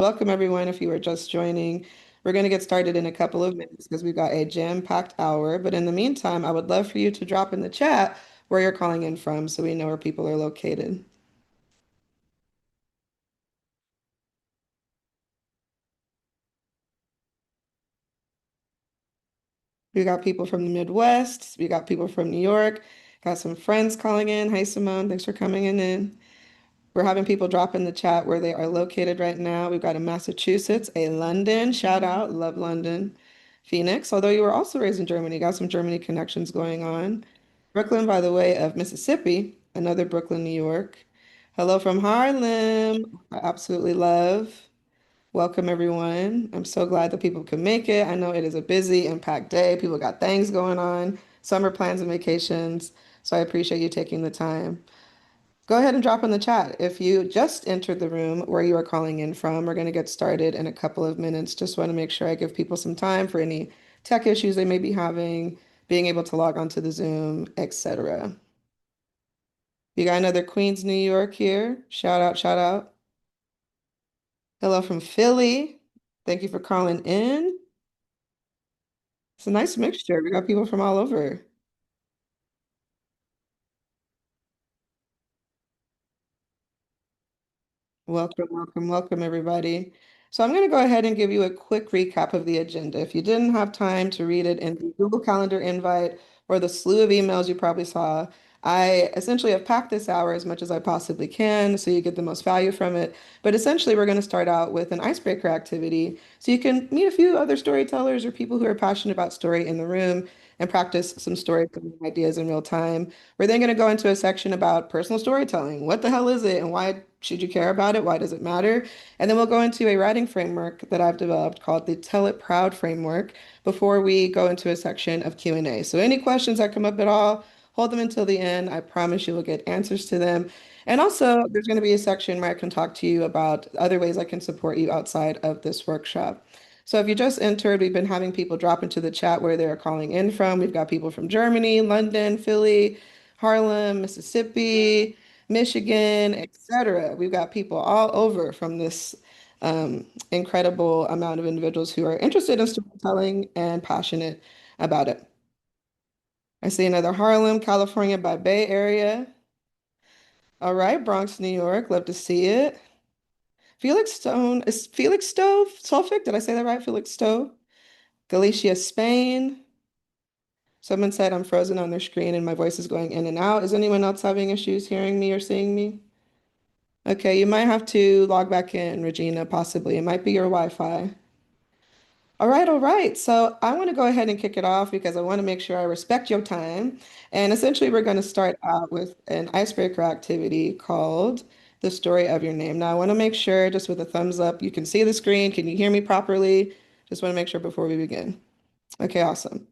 Welcome, everyone. If you are just joining, we're going to get started in a couple of minutes because we've got a jam-packed hour. But in the meantime, I would love for you to drop in the chat where you're calling in from so we know where people are located. We got people from the Midwest. We got people from New York. Got some friends calling in. Hi, Simone. Thanks for coming in. We're having people drop in the chat where they are located right now. We've got a Massachusetts, a London, shout out, love London. Phoenix, although you were also raised in Germany, got some Germany connections going on. Brooklyn, by the way, of Mississippi, another Brooklyn, New York. Hello from Harlem. I absolutely love. Welcome, everyone. I'm so glad that people can make it. I know it is a busy and packed day. People got things going on, summer plans and vacations. So I appreciate you taking the time. Go ahead and drop in the chat. If you just entered the room where you are calling in from, we're going to get started in a couple of minutes. Just want to make sure I give people some time for any tech issues they may be having, being able to log onto the Zoom, etc. You got another Queens, New York here. Shout out, shout out. Hello from Philly. Thank you for calling in. It's a nice mixture. We got people from all over. Welcome, welcome, welcome, everybody. So I'm going to go ahead and give you a quick recap of the agenda. If you didn't have time to read it in the Google Calendar invite or the slew of emails you probably saw, I essentially have packed this hour as much as I possibly can so you get the most value from it. But essentially, we're going to start out with an icebreaker activity so you can meet a few other storytellers or people who are passionate about story in the room and practice some storytelling ideas in real time. We're then going to go into a section about personal storytelling. What the hell is it and why should you care about it? Why does it matter? And then we'll go into a writing framework that I've developed called the Tell It Proud framework before we go into a section of Q&A. So any questions that come up at all, hold them until the end. I promise you will get answers to them. And also, there's going to be a section where I can talk to you about other ways I can support you outside of this workshop. So if you just entered, we've been having people drop into the chat where they're calling in from. We've got people from Germany, London, Philly, Harlem, Mississippi, Michigan, etc. We've got people all over from this incredible amount of individuals who are interested in storytelling and passionate about it. I see another Harlem, California by Bay Area. All right, Bronx, New York. Love to see it. Felix Stone, is Felix Stove, Suffolk? Did I say that right? Felix Stove. Galicia, Spain. Someone said I'm frozen on their screen and my voice is going in and out. Is anyone else having issues hearing me or seeing me? Okay, you might have to log back in, Regina, possibly. It might be your Wi-Fi. All right, all right. So I want to go ahead and kick it off because I want to make sure I respect your time. And essentially, we're going to start out with an icebreaker activity called The Story of Your Name. Now, I want to make sure, just with a thumbs up, you can see the screen. Can you hear me properly? Just want to make sure before we begin. Okay, awesome.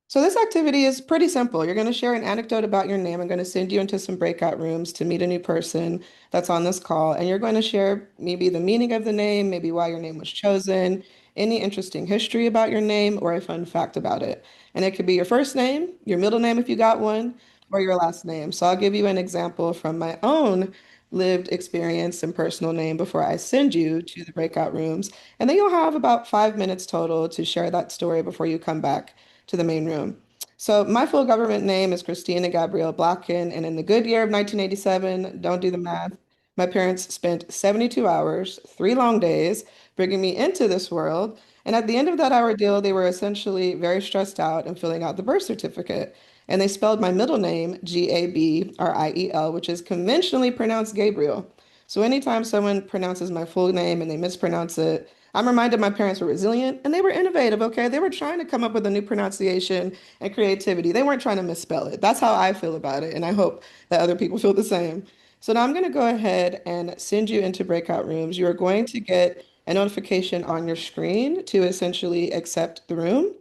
So this activity is pretty simple. You're going to share an anecdote about your name. I'm going to send you into some breakout rooms to meet a new person that's on this call, and you're going to share maybe the meaning of the name, maybe why your name was chosen, any interesting history about your name, or a fun fact about it. And it could be your first name, your middle name if you got one, or your last name. So I'll give you an example from my own lived experience and personal name before I send you to the breakout rooms. And then you'll have about 5 minutes total to share that story before you come back to the main room. So my full government name is Christina Gabrielle Blacken, and in the good year of 1987, don't do the math, my parents spent 72 hours, 3 long days, bringing me into this world. And at the end of that ordeal, they were essentially very stressed out and filling out the birth certificate. And they spelled my middle name Gabriel, which is conventionally pronounced Gabriel. So anytime someone pronounces my full name and they mispronounce it, I'm reminded my parents were resilient and they were innovative, okay? They were trying to come up with a new pronunciation and creativity. They weren't trying to misspell it. That's how I feel about it, and I hope that other people feel the same. So now I'm going to go ahead and send you into breakout rooms. You are going to get a notification on your screen to essentially accept the room.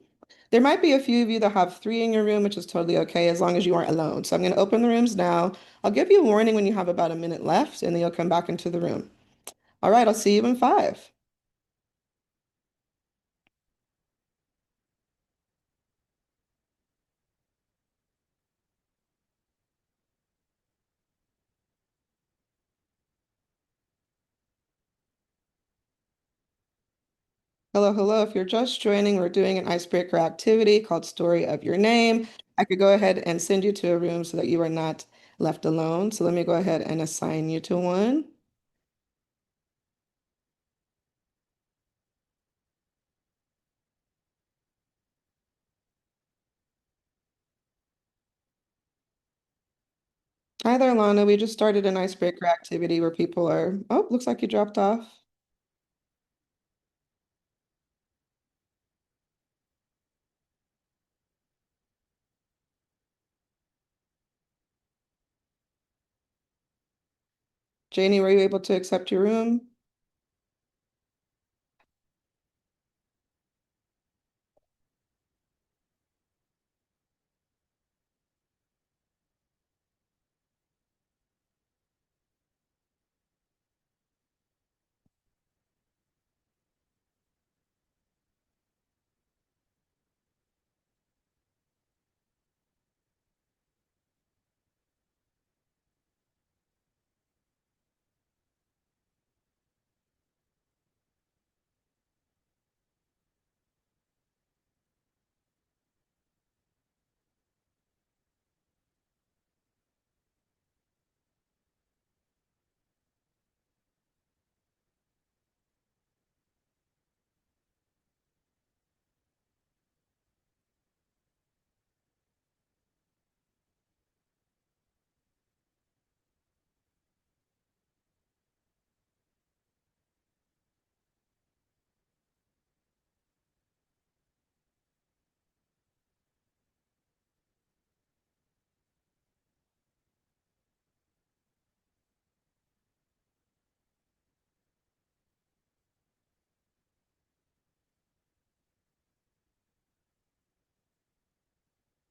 There might be a few of you that have three in your room, which is totally okay as long as you aren't alone. So I'm going to open the rooms now. I'll give you a warning when you have about a minute left, and then you'll come back into the room. All right, I'll see you in 5. Hello, hello. If you're just joining, we're doing an icebreaker activity called Story of Your Name. I could go ahead and send you to a room so that you are not left alone. So let me go ahead and assign you to one. Hi there, Lana. We just started an icebreaker activity where people are, oh, looks like you dropped off. Janie, were you able to accept your room?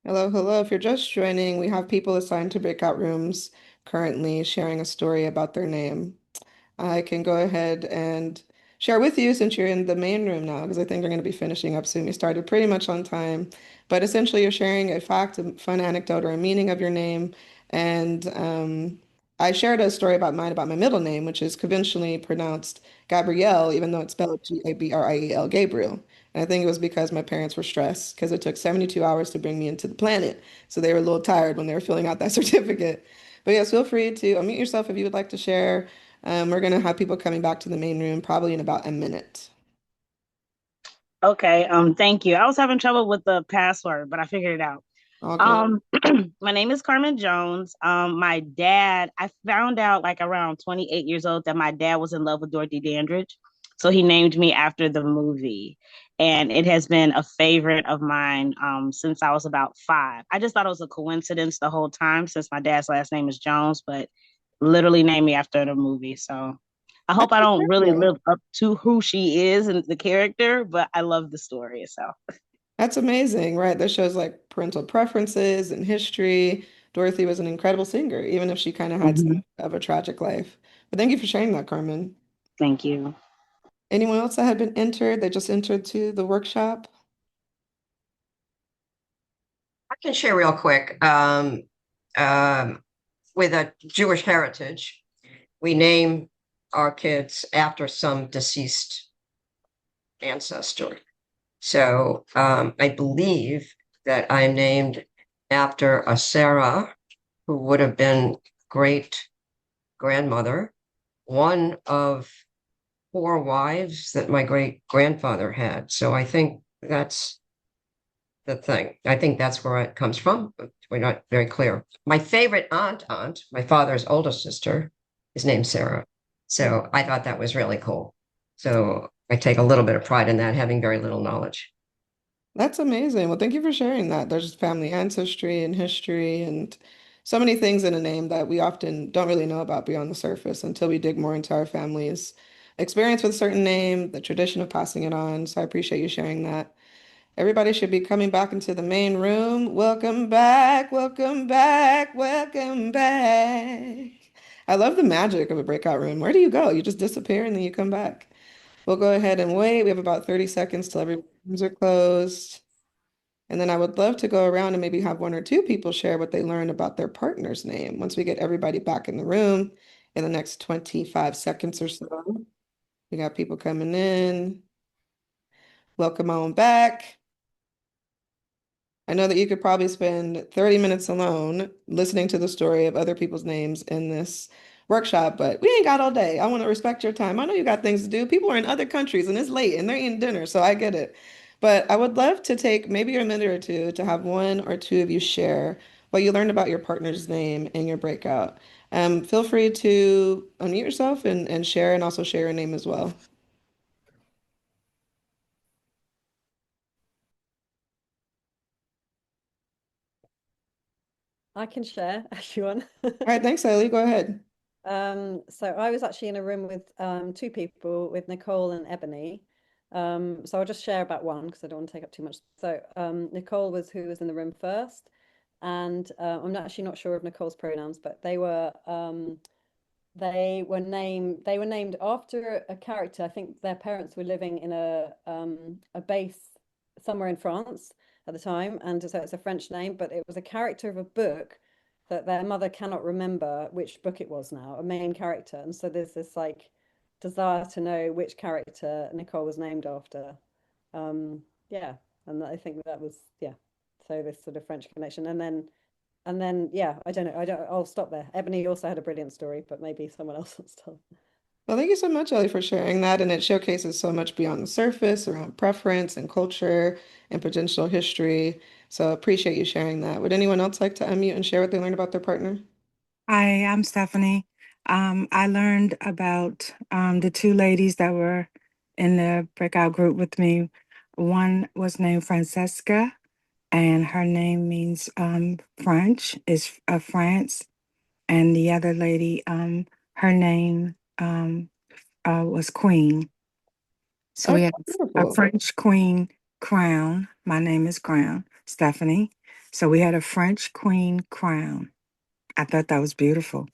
Hello, hello. If you're just joining, we have people assigned to breakout rooms currently sharing a story about their name. I can go ahead and share with you since you're in the main room now, because I think we're going to be finishing up soon. We started pretty much on time, but essentially you're sharing a fact, a fun anecdote, or a meaning of your name. And I shared a story about mine about my middle name, which is conventionally pronounced Gabrielle, even though it's spelled Gabriel, Gabriel. And I think it was because my parents were stressed because it took 72 hours to bring me into the planet. So they were a little tired when they were filling out that certificate. But yes, feel free to unmute yourself if you would like to share. We're going to have people coming back to the main room probably in about a minute. Okay, thank you. I was having trouble with the password, but I figured it out. All good. Um, my name is Carmen Jones. My dad, I found out like around 28 years old that my dad was in love with Dorothy Dandridge. So he named me after the movie. And it has been a favorite of mine since I was about 5. I just thought it was a coincidence the whole time since my dad's last name is Jones, but literally named me after the movie. So I hope I don't really Okay. live up to who she is and the character, but I love the story itself. That's amazing, right? That shows like parental preferences and history. Dorothy was an incredible singer, even if she kind of had Mhm. some of a tragic life. But thank you for sharing that, Carmen. Thank you. Anyone else that had been entered? They just entered to the workshop. I can share real quick. Um, with a Jewish heritage, we name our kids after some deceased ancestor. So I believe that I'm named after a Sarah who would have been great grandmother, one of 4 wives that my great grandfather had. So I think that's the thing. I think that's where it comes from, but we're not very clear. My favorite aunt, my father's oldest sister, is named Sarah. So I thought that was really cool. So I take a little bit of pride in that, having very little knowledge. That's amazing. Well, thank you for sharing that. There's family ancestry and history and so many things in a name that we often don't really know about beyond the surface until we dig more into our family's experience with a certain name, the tradition of passing it on. So I appreciate you sharing that. Everybody should be coming back into the main room. Welcome back, welcome back, welcome back. I love the magic of a breakout room. Where do you go? You just disappear and then you come back. We'll go ahead and wait. We have about 30 seconds till every rooms are closed. And then I would love to go around and maybe have one or two people share what they learned about their partner's name once we get everybody back in the room in the next 25 seconds or so. We got people coming in. Welcome on back. I know that you could probably spend 30 minutes alone listening to the story of other people's names in this workshop, but we ain't got all day. I want to respect your time. I know you got things to do. People are in other countries and it's late and they're eating dinner, so I get it. But I would love to take maybe a minute or two to have one or two of you share what you learned about your partner's name in your breakout. Feel free to unmute yourself and share and also share your name as well. I can share if you want. All right, thanks, Ellie. Go ahead. So I was actually in a room with two people, with Nicole and Ebony. So I'll just share about one because I don't want to take up too much. So Nicole was who was in the room first, and I'm actually not sure of Nicole's pronouns, but they were named after a character. I think their parents were living in a base somewhere in France at the time, and so it's a French name, but it was a character of a book that their mother cannot remember which book it was now, a main character. And so there's this like desire to know which character Nicole was named after. Yeah, and I think that was yeah. So this sort of French connection, and then yeah, I don't know. I'll stop there. Ebony also had a brilliant story, but maybe someone else wants to tell. Well, thank you so much, Ellie, for sharing that. And it showcases so much beyond the surface around preference and culture and potential history. So appreciate you sharing that. Would anyone else like to unmute and share what they learned about their partner? Hi, I'm Stephanie. I learned about the two ladies that were in the breakout group with me. One was named Francesca, and her name means French, is France. And the other lady, her name was Queen. So Oh, we have a beautiful. French Queen crown. My name is Crown, Stephanie. So we had a French Queen crown. I thought that was beautiful.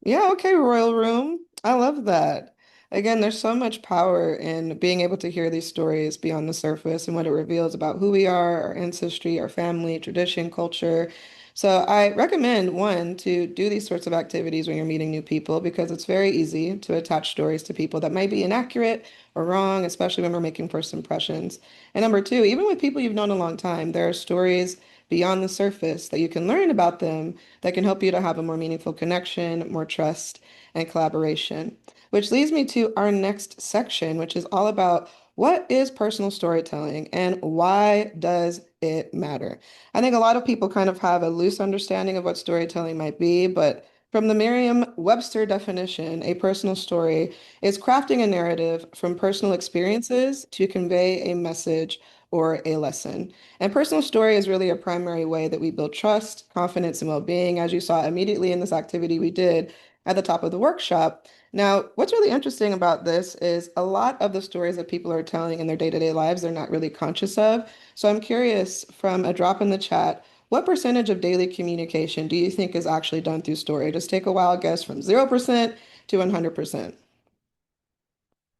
Yeah, okay, Royal Room. I love that. Again, there's so much power in being able to hear these stories beyond the surface and what it reveals about who we are, our ancestry, our family, tradition, culture. So I recommend one to do these sorts of activities when you're meeting new people because it's very easy to attach stories to people that might be inaccurate or wrong, especially when we're making first impressions. And number two, even with people you've known a long time, there are stories beyond the surface that you can learn about them that can help you to have a more meaningful connection, more trust, and collaboration. Which leads me to our next section, which is all about what is personal storytelling and why does it matter? I think a lot of people kind of have a loose understanding of what storytelling might be, but from the Merriam-Webster definition, a personal story is crafting a narrative from personal experiences to convey a message or a lesson. And personal story is really a primary way that we build trust, confidence, and well-being, as you saw immediately in this activity we did at the top of the workshop. Now, what's really interesting about this is a lot of the stories that people are telling in their day-to-day lives, they're not really conscious of. So I'm curious, from a drop in the chat, what percentage of daily communication do you think is actually done through story? Just take a wild guess from 0% to 100%.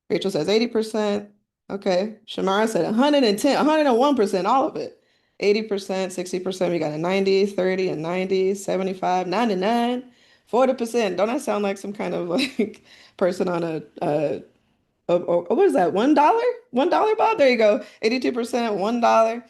Rachel says 80%. Okay. Shamara said 110, 101%, all of it. 80%, 60%. We got a 90, 30, and 90, 75, 99, 40%. Don't that sound like some kind of like person on what is that? $1? $1, Bob? There you go. 82%,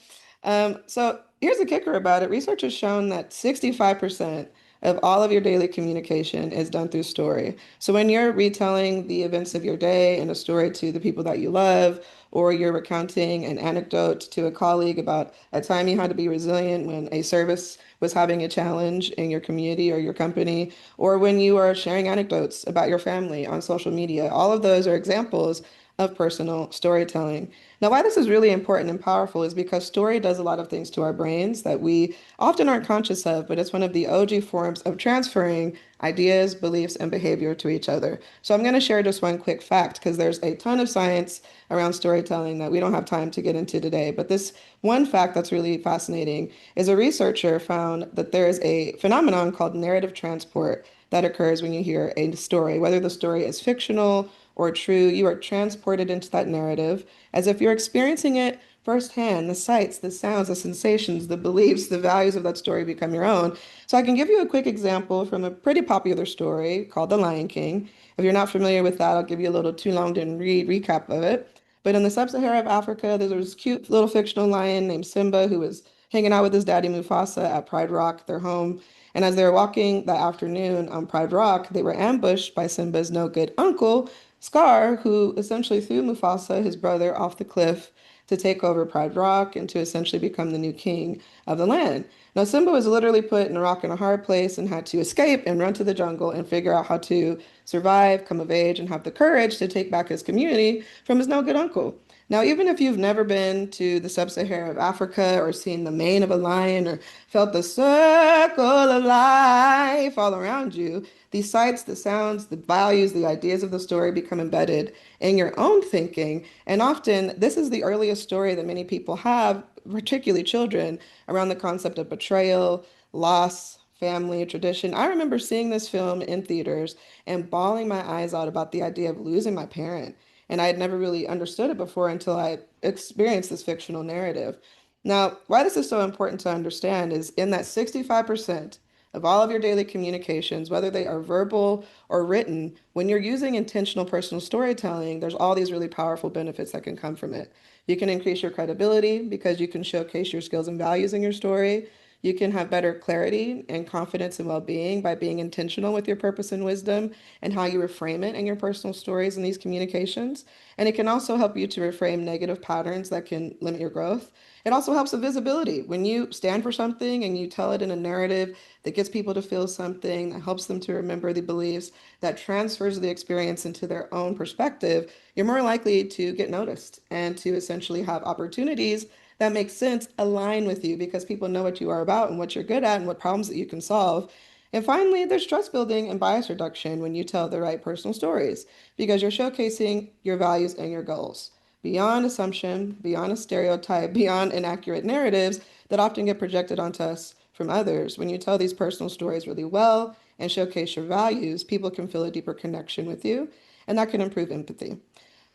$1. So here's the kicker about it. Research has shown that 65% of all of your daily communication is done through story. So when you're retelling the events of your day and a story to the people that you love, or you're recounting an anecdote to a colleague about a time you had to be resilient when a service was having a challenge in your community or your company, or when you are sharing anecdotes about your family on social media, all of those are examples of personal storytelling. Now, why this is really important and powerful is because story does a lot of things to our brains that we often aren't conscious of, but it's one of the OG forms of transferring ideas, beliefs, and behavior to each other. So I'm going to share just one quick fact because there's a ton of science around storytelling that we don't have time to get into today. But this one fact that's really fascinating is a researcher found that there is a phenomenon called narrative transport that occurs when you hear a story, whether the story is fictional or true, you are transported into that narrative as if you're experiencing it firsthand. The sights, the sounds, the sensations, the beliefs, the values of that story become your own. So I can give you a quick example from a pretty popular story called The Lion King. If you're not familiar with that, I'll give you a little too long to read recap of it. But in the sub-Sahara of Africa, there was this cute little fictional lion named Simba who was hanging out with his daddy Mufasa at Pride Rock, their home. And as they were walking that afternoon on Pride Rock, they were ambushed by Simba's no good uncle, Scar, who essentially threw Mufasa, his brother, off the cliff to take over Pride Rock and to essentially become the new king of the land. Now, Simba was literally put in a rock and a hard place and had to escape and run to the jungle and figure out how to survive, come of age, and have the courage to take back his community from his no good uncle. Now, even if you've never been to the sub-Sahara of Africa or seen the mane of a lion or felt the circle of life all around you, these sights, the sounds, the values, the ideas of the story become embedded in your own thinking. And often, this is the earliest story that many people have, particularly children, around the concept of betrayal, loss, family, tradition. I remember seeing this film in theaters and bawling my eyes out about the idea of losing my parent. And I had never really understood it before until I experienced this fictional narrative. Now, why this is so important to understand is in that 65% of all of your daily communications, whether they are verbal or written, when you're using intentional personal storytelling, there's all these really powerful benefits that can come from it. You can increase your credibility because you can showcase your skills and values in your story. You can have better clarity and confidence and well-being by being intentional with your purpose and wisdom and how you reframe it in your personal stories and these communications. And it can also help you to reframe negative patterns that can limit your growth. It also helps with visibility. When you stand for something and you tell it in a narrative that gets people to feel something, that helps them to remember the beliefs, that transfers the experience into their own perspective, you're more likely to get noticed and to essentially have opportunities that make sense align with you because people know what you are about and what you're good at and what problems that you can solve. And finally, there's trust building and bias reduction when you tell the right personal stories because you're showcasing your values and your goals beyond assumption, beyond a stereotype, beyond inaccurate narratives that often get projected onto us from others. When you tell these personal stories really well and showcase your values, people can feel a deeper connection with you, and that can improve empathy.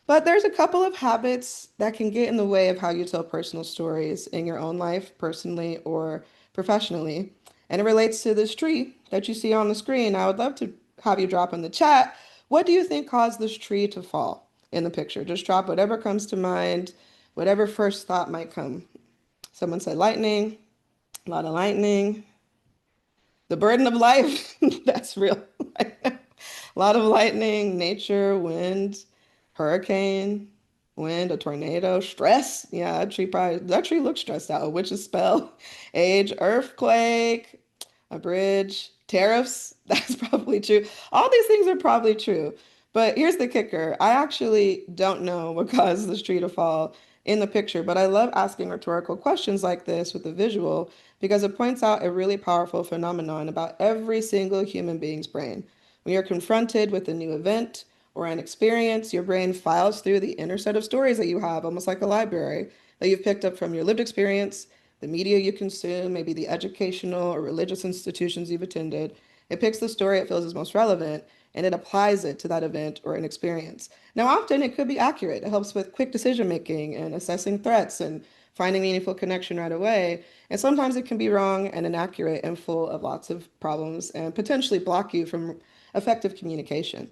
But there's a couple of habits that can get in the way of how you tell personal stories in your own life, personally or professionally. And it relates to this tree that you see on the screen. I would love to have you drop in the chat. What do you think caused this tree to fall in the picture? Just drop whatever comes to mind, whatever first thought might come. Someone said lightning, a lot of lightning. The burden of life, that's real. A lot of lightning, nature, wind, hurricane, wind, a tornado, stress. Yeah, that tree looks stressed out. A witch's spell, age, earthquake, a bridge, tariffs. That's probably true. All these things are probably true. But here's the kicker. I actually don't know what caused this tree to fall in the picture, but I love asking rhetorical questions like this with a visual because it points out a really powerful phenomenon about every single human being's brain. When you're confronted with a new event or an experience, your brain files through the inner set of stories that you have, almost like a library that you've picked up from your lived experience, the media you consume, maybe the educational or religious institutions you've attended. It picks the story it feels is most relevant and it applies it to that event or an experience. Now, often it could be accurate. It helps with quick decision making and assessing threats and finding meaningful connection right away. And sometimes it can be wrong and inaccurate and full of lots of problems and potentially block you from effective communication.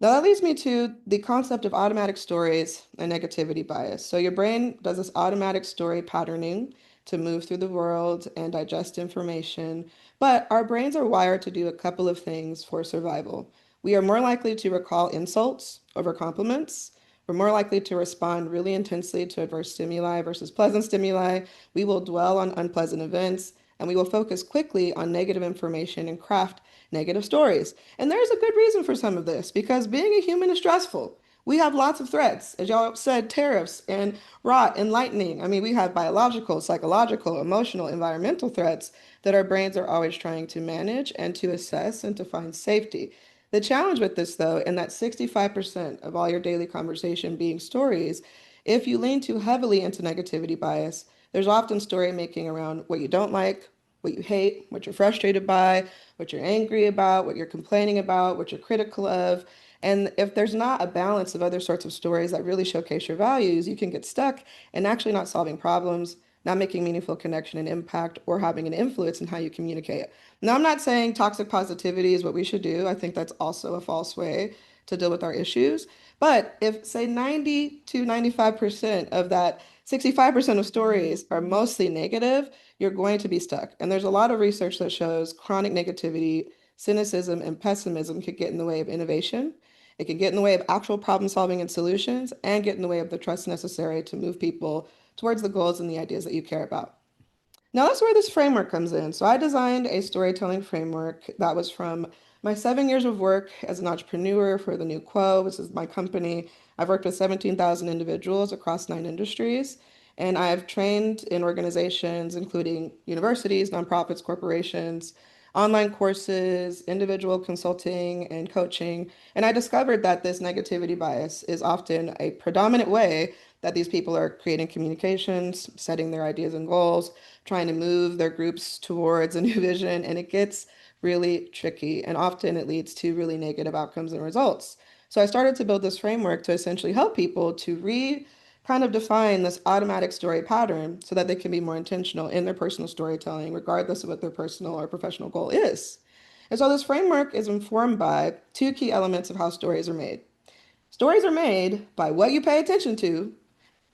Now that leads me to the concept of automatic stories and negativity bias. So your brain does this automatic story patterning to move through the world and digest information, but our brains are wired to do a couple of things for survival. We are more likely to recall insults over compliments. We're more likely to respond really intensely to adverse stimuli versus pleasant stimuli. We will dwell on unpleasant events, and we will focus quickly on negative information and craft negative stories. And there's a good reason for some of this because being a human is stressful. We have lots of threats, as y'all said, tariffs and rot and lightning. I mean, we have biological, psychological, emotional, environmental threats that our brains are always trying to manage and to assess and to find safety. The challenge with this, though, in that 65% of all your daily conversation being stories, if you lean too heavily into negativity bias, there's often story making around what you don't like, what you hate, what you're frustrated by, what you're angry about, what you're complaining about, what you're critical of. And if there's not a balance of other sorts of stories that really showcase your values, you can get stuck in actually not solving problems, not making meaningful connection and impact, or having an influence in how you communicate. Now, I'm not saying toxic positivity is what we should do. I think that's also a false way to deal with our issues. But if, say, 90 to 95% of that 65% of stories are mostly negative, you're going to be stuck. And there's a lot of research that shows chronic negativity, cynicism, and pessimism could get in the way of innovation. It can get in the way of actual problem solving and solutions, and get in the way of the trust necessary to move people towards the goals and the ideas that you care about. Now that's where this framework comes in. So I designed a storytelling framework that was from my 7 years of work as an entrepreneur for the New Quo. This is my company. I've worked with 17,000 individuals across 9 industries, and I've trained in organizations including universities, nonprofits, corporations, online courses, individual consulting, and coaching. And I discovered that this negativity bias is often a predominant way that these people are creating communications, setting their ideas and goals, trying to move their groups towards a new vision, and it gets really tricky. And often it leads to really negative outcomes and results. So I started to build this framework to essentially help people to kind of define this automatic story pattern so that they can be more intentional in their personal storytelling, regardless of what their personal or professional goal is. And so this framework is informed by two key elements of how stories are made. Stories are made by what you pay attention to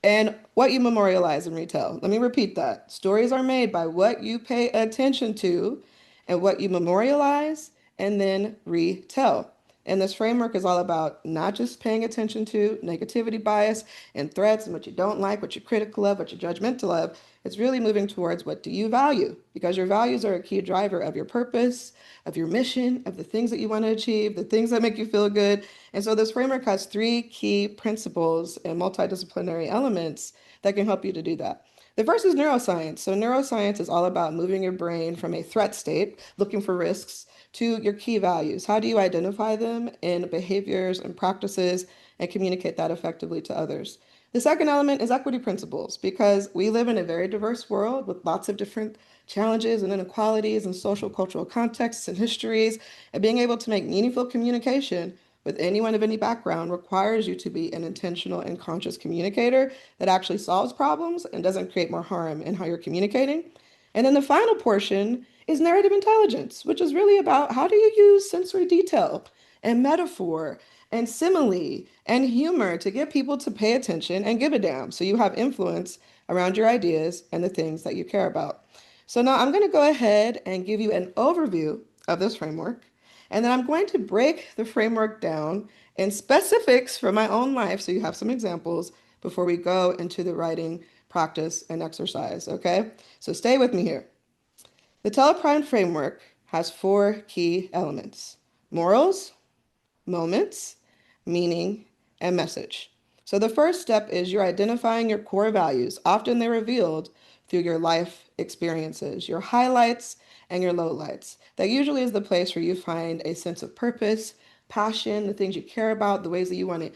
and what you memorialize and retell. Let me repeat that. Stories are made by what you pay attention to and what you memorialize and then retell. And this framework is all about not just paying attention to negativity, bias, and threats and what you don't like, what you're critical of, what you're judgmental of. It's really moving towards what do you value? Because your values are a key driver of your purpose, of your mission, of the things that you want to achieve, the things that make you feel good. And so this framework has three key principles and multidisciplinary elements that can help you to do that. The first is neuroscience. So neuroscience is all about moving your brain from a threat state, looking for risks, to your key values. How do you identify them in behaviors and practices and communicate that effectively to others? The second element is equity principles because we live in a very diverse world with lots of different challenges and inequalities and social cultural contexts and histories, and being able to make meaningful communication with anyone of any background requires you to be an intentional and conscious communicator that actually solves problems and doesn't create more harm in how you're communicating. And then the final portion is narrative intelligence, which is really about how do you use sensory detail and metaphor and simile and humor to get people to pay attention and give a damn so you have influence around your ideas and the things that you care about. So now I'm going to go ahead and give you an overview of this framework, and then I'm going to break the framework down in specifics from my own life so you have some examples before we go into the writing practice and exercise, okay? So stay with me here. The Teleprime framework has four key elements: morals, moments, meaning, and message. So the first step is you're identifying your core values. Often they're revealed through your life experiences, your highlights and your lowlights. That usually is the place where you find a sense of purpose, passion, the things you care about, the ways that you want to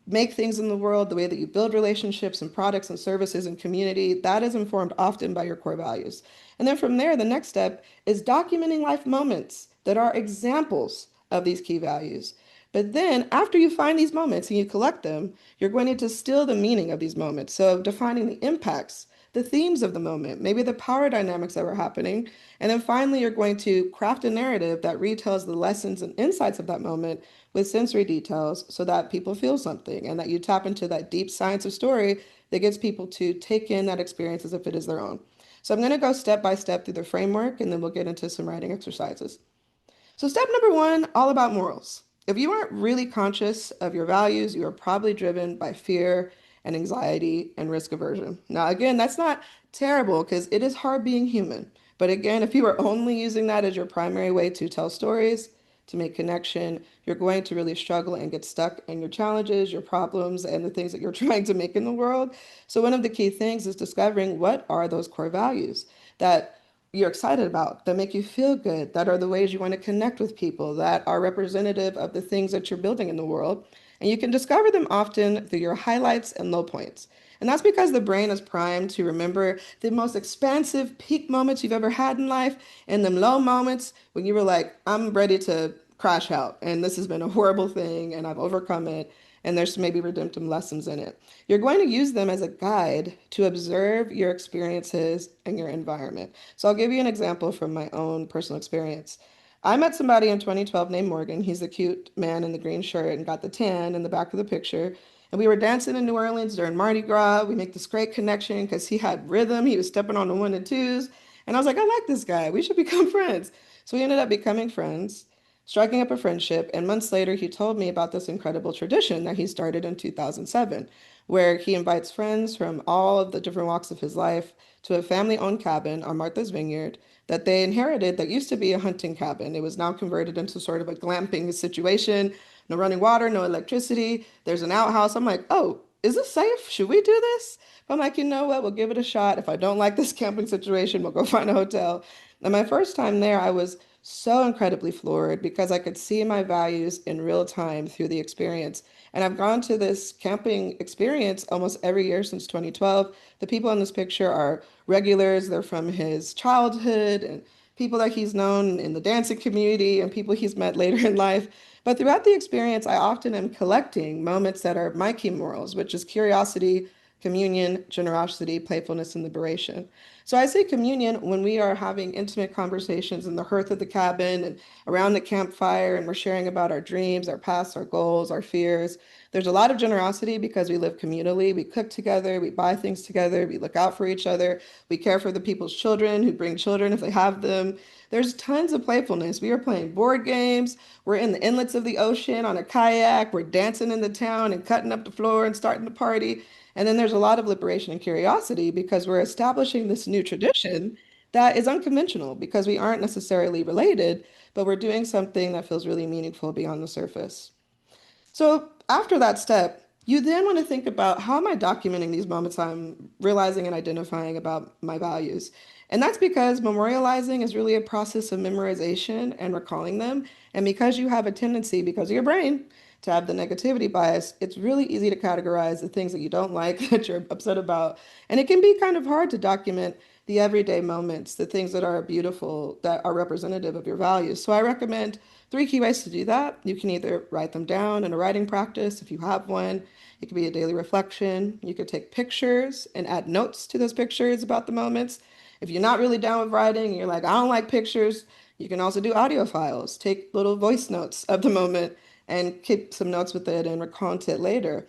make things in the world, the way that you build relationships and products and services and community, that is informed often by your core values. And then from there, the next step is documenting life moments that are examples of these key values. But then after you find these moments and you collect them, you're going to distill the meaning of these moments. So defining the impacts, the themes of the moment, maybe the power dynamics that were happening. And then finally, you're going to craft a narrative that retells the lessons and insights of that moment with sensory details so that people feel something and that you tap into that deep science of story that gets people to take in that experience as if it is their own. So I'm going to go step by step through the framework and then we'll get into some writing exercises. So, step number one, all about morals. If you aren't really conscious of your values, you are probably driven by fear and anxiety and risk aversion. Now, again, that's not terrible because it is hard being human. But again, if you are only using that as your primary way to tell stories, to make connection, you're going to really struggle and get stuck in your challenges, your problems, and the things that you're trying to make in the world. So, one of the key things is discovering what are those core values that you're excited about, that make you feel good, that are the ways you want to connect with people, that are representative of the things that you're building in the world. And you can discover them often through your highlights and low points. And that's because the brain is primed to remember the most expansive peak moments you've ever had in life and them low moments when you were like, I'm ready to crash out and this has been a horrible thing and I've overcome it and there's maybe redemptive lessons in it. You're going to use them as a guide to observe your experiences and your environment. So I'll give you an example from my own personal experience. I met somebody in 2012 named Morgan. He's the cute man in the green shirt and got the tan in the back of the picture. And we were dancing in New Orleans during Mardi Gras. We make this great connection because he had rhythm. He was stepping on the one and twos. And I was like, I like this guy. We should become friends. So we ended up becoming friends, striking up a friendship. And months later, he told me about this incredible tradition that he started in 2007, where he invites friends from all of the different walks of his life to a family-owned cabin on Martha's Vineyard that they inherited that used to be a hunting cabin. It was now converted into sort of a glamping situation. No running water, no electricity. There's an outhouse. I'm like, oh, is this safe? Should we do this? But I'm like, you know what? We'll give it a shot. If I don't like this camping situation, we'll go find a hotel. And my first time there, I was so incredibly floored because I could see my values in real time through the experience. And I've gone to this camping experience almost every year since 2012. The people in this picture are regulars. They're from his childhood and people that he's known in the dancing community and people he's met later in life. But throughout the experience, I often am collecting moments that are my key morals, which is curiosity, communion, generosity, playfulness, and liberation. So I say communion when we are having intimate conversations in the hearth of the cabin and around the campfire, and we're sharing about our dreams, our past, our goals, our fears. There's a lot of generosity because we live communally. We cook together, we buy things together, we look out for each other, we care for the people's children who bring children if they have them. There's tons of playfulness. We are playing board games. We're in the inlets of the ocean on a kayak. We're dancing in the town and cutting up the floor and starting the party. And then there's a lot of liberation and curiosity because we're establishing this new tradition that is unconventional because we aren't necessarily related, but we're doing something that feels really meaningful beyond the surface. So after that step, you then want to think about how am I documenting these moments I'm realizing and identifying about my values? And that's because memorializing is really a process of memorization and recalling them. And because you have a tendency, because of your brain, to have the negativity bias, it's really easy to categorize the things that you don't like, that you're upset about. And it can be kind of hard to document the everyday moments, the things that are beautiful, that are representative of your values. So I recommend three key ways to do that. You can either write them down in a writing practice if you have one. It could be a daily reflection. You could take pictures and add notes to those pictures about the moments. If you're not really down with writing and you're like, I don't like pictures, you can also do audio files. Take little voice notes of the moment and keep some notes with it and recount it later.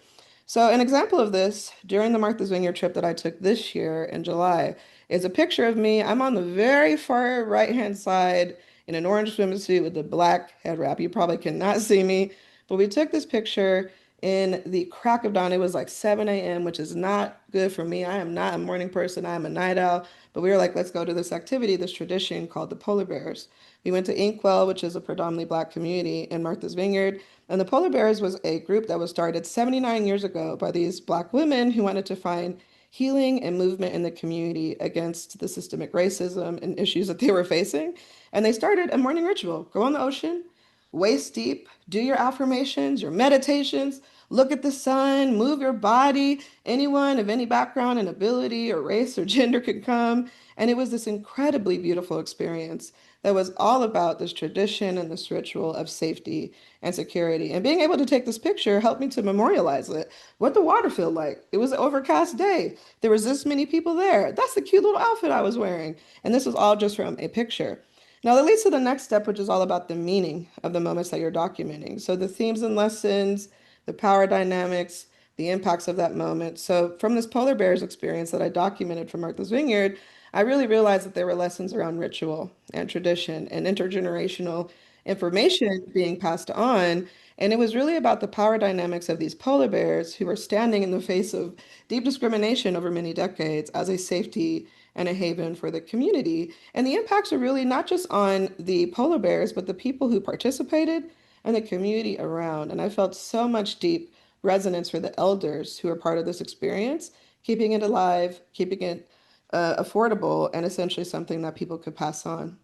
So, an example of this during the Martha's Vineyard trip that I took this year in July is a picture of me. I'm on the very far right-hand side in an orange swimsuit with a black head wrap. You probably cannot see me, but we took this picture in the crack of dawn. It was like 7 a.m., which is not good for me. I am not a morning person. I am a night owl. But we were like, let's go to this activity, this tradition called the Polar Bears. We went to Inkwell, which is a predominantly Black community in Martha's Vineyard. And the Polar Bears was a group that was started 79 years ago by these Black women who wanted to find healing and movement in the community against the systemic racism and issues that they were facing. And they started a morning ritual. Go in the ocean, waist deep, do your affirmations, your meditations, look at the sun, move your body. Anyone of any background and ability or race or gender could come. And it was this incredibly beautiful experience that was all about this tradition and this ritual of safety and security. And being able to take this picture helped me to memorialize it. What the water feel like? It was an overcast day. There was this many people there. That's the cute little outfit I was wearing. And this was all just from a picture. Now, that leads to the next step, which is all about the meaning of the moments that you're documenting. So, the themes and lessons, the power dynamics, the impacts of that moment. So, from this polar bears experience that I documented from Martha's Vineyard, I really realized that there were lessons around ritual and tradition and intergenerational information being passed on. And it was really about the power dynamics of these polar bears who were standing in the face of deep discrimination over many decades as a safety and a haven for the community. And the impacts are really not just on the polar bears, but the people who participated and the community around. And I felt so much deep resonance for the elders who are part of this experience, keeping it alive, keeping it affordable, and essentially something that people could pass on.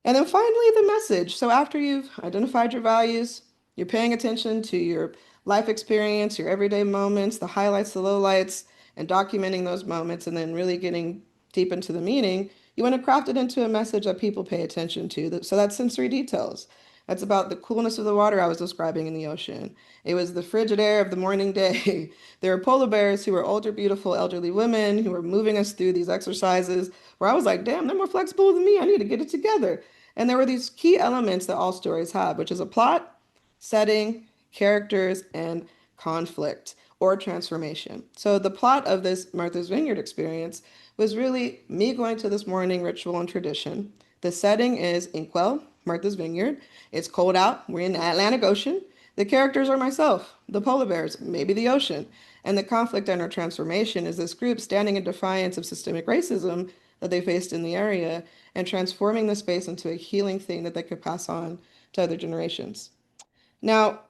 And then finally, the message. So after you've identified your values, you're paying attention to your life experience, your everyday moments, the highlights, the lowlights, and documenting those moments, and then really getting deep into the meaning, you want to craft it into a message that people pay attention to. So that's sensory details. That's about the coolness of the water I was describing in the ocean. It was the frigid air of the morning day. There were polar bears who were older, beautiful, elderly women who were moving us through these exercises where I was like, damn, they're more flexible than me. I need to get it together. And there were these key elements that all stories have, which is a plot, setting, characters, and conflict or transformation. So the plot of this Martha's Vineyard experience was really me going to this morning ritual and tradition. The setting is Inkwell, Martha's Vineyard. It's cold out. We're in the Atlantic Ocean. The characters are myself, the polar bears, maybe the ocean. And the conflict and our transformation is this group standing in defiance of systemic racism that they faced in the area and transforming the space into a healing thing that they could pass on to other generations. Now,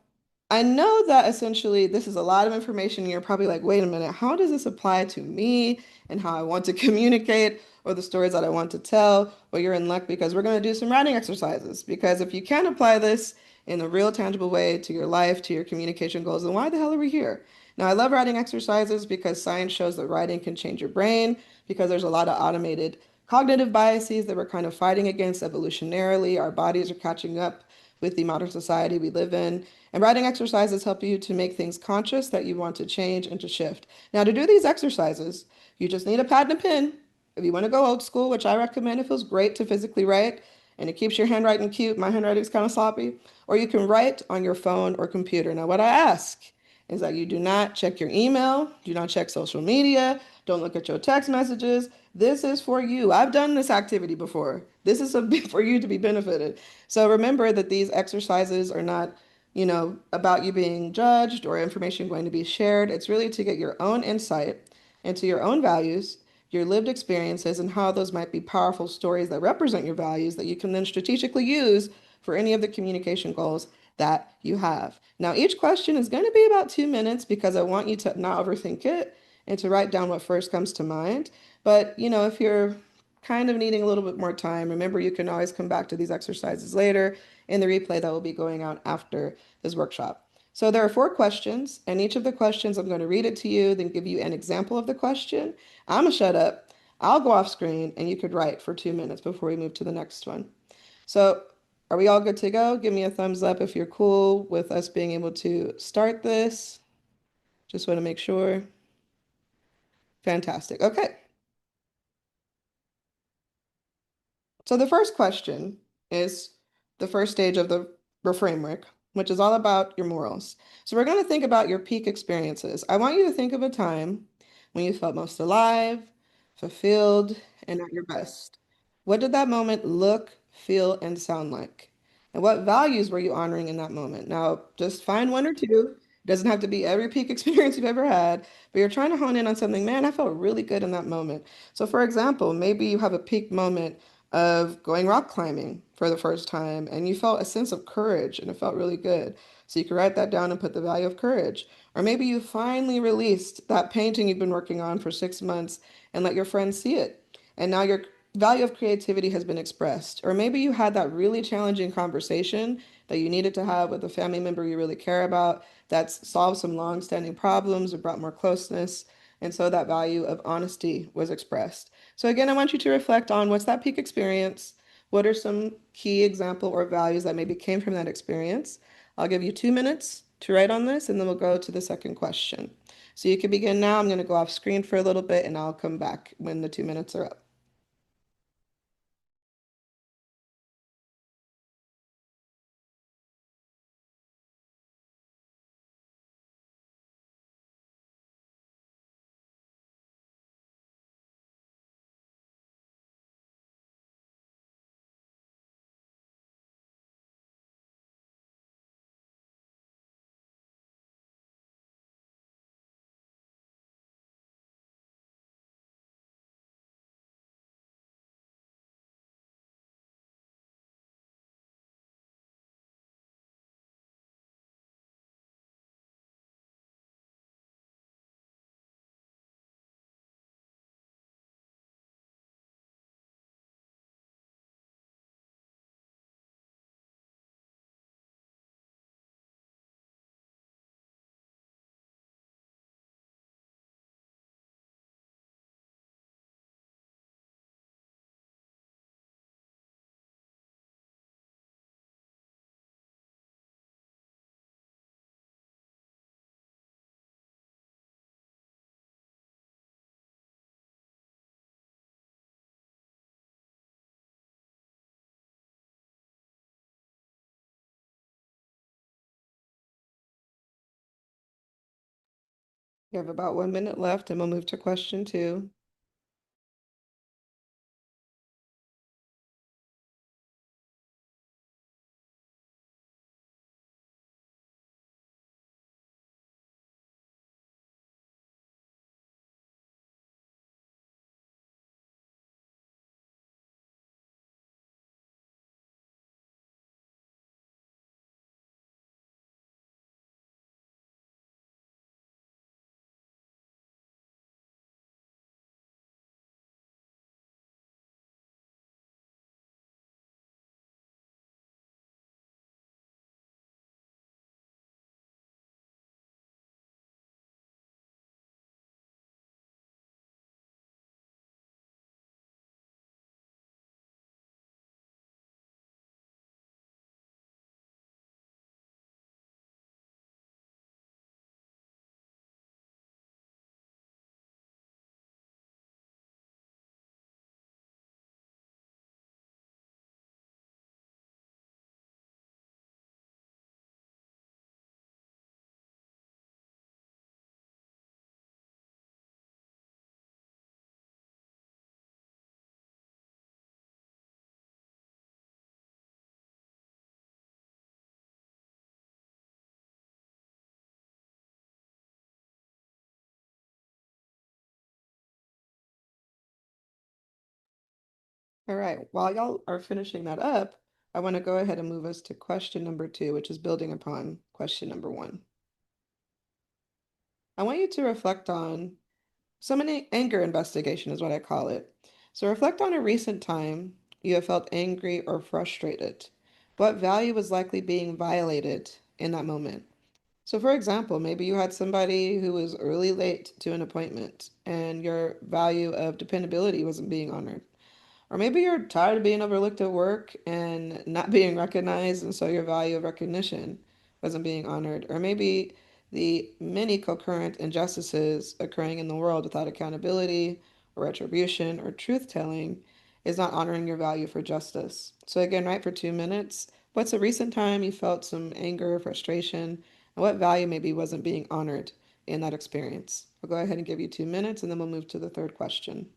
I know that essentially this is a lot of information. And you're probably like, wait a minute, how does this apply to me and how I want to communicate or the stories that I want to tell? Well, you're in luck because we're going to do some writing exercises. Because if you can't apply this in a real, tangible way to your life, to your communication goals, then why the hell are we here? Now, I love writing exercises because science shows that writing can change your brain because there's a lot of automated cognitive biases that we're kind of fighting against evolutionarily. Our bodies are catching up with the modern society we live in. And writing exercises help you to make things conscious that you want to change and to shift. Now, to do these exercises, you just need a pad and a pen. If you want to go old school, which I recommend, it feels great to physically write and it keeps your handwriting cute. My handwriting is kind of sloppy. Or you can write on your phone or computer. Now, what I ask is that you do not check your email, do not check social media, don't look at your text messages. This is for you. I've done this activity before. This is for you to be benefited. So remember that these exercises are not, about you being judged or information going to be shared. It's really to get your own insight into your own values, your lived experiences, and how those might be powerful stories that represent your values that you can then strategically use for any of the communication goals that you have. Now, each question is going to be about 2 minutes because I want you to not overthink it and to write down what first comes to mind. But, if you're kind of needing a little bit more time, remember you can always come back to these exercises later in the replay that will be going out after this workshop. So there are 4 questions, and each of the questions, I'm going to read it to you, then give you an example of the question. I'm going to shut up. I'll go off screen, and you could write for 2 minutes before we move to the next one. So are we all good to go? Give me a thumbs up if you're cool with us being able to start this. Just want to make sure. Fantastic. Okay. So the first question is the first stage of the framework, which is all about your morals. So we're going to think about your peak experiences. I want you to think of a time when you felt most alive, fulfilled, and at your best. What did that moment look, feel, and sound like? And what values were you honoring in that moment? Now, just find one or two. It doesn't have to be every peak experience you've ever had, but you're trying to hone in on something, man, I felt really good in that moment. So, for example, maybe you have a peak moment of going rock climbing for the first time and you felt a sense of courage and it felt really good. So you can write that down and put the value of courage. Or maybe you finally released that painting you've been working on for 6 months and let your friends see it. And now your value of creativity has been expressed. Or maybe you had that really challenging conversation that you needed to have with a family member you really care about that's solved some long-standing problems or brought more closeness. And so that value of honesty was expressed. So again, I want you to reflect on what's that peak experience? What are some key example or values that maybe came from that experience? I'll give you 2 minutes to write on this, and then we'll go to the second question. So you can begin now. I'm going to go off screen for a little bit, and I'll come back when the 2 minutes are up. You have about 1 minute left, and we'll move to question two. All right, while y'all are finishing that up, I want to go ahead and move us to question number two, which is building upon question number one. I want you to reflect on some anger investigation is what I call it. So reflect on a recent time you have felt angry or frustrated. What value was likely being violated in that moment? So for example, maybe you had somebody who was early late to an appointment and your value of dependability wasn't being honored. Or maybe you're tired of being overlooked at work and not being recognized, and so your value of recognition wasn't being honored. Or maybe the many concurrent injustices occurring in the world without accountability or retribution or truth telling is not honoring your value for justice. So, again, right for 2 minutes, what's a recent time you felt some anger, frustration, and what value maybe wasn't being honored in that experience? I'll go ahead and give you 2 minutes and then we'll move to the third question.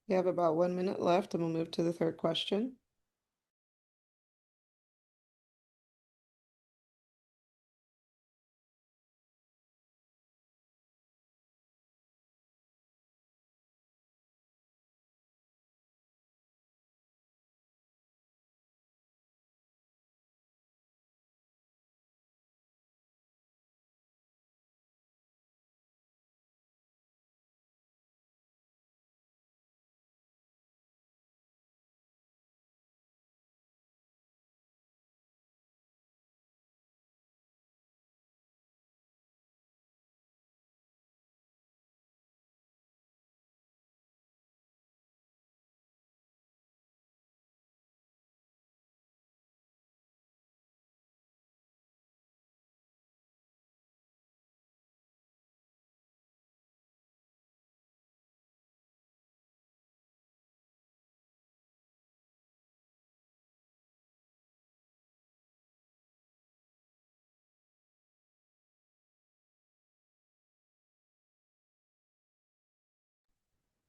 You have about 1 minute left, and we'll move to the third question.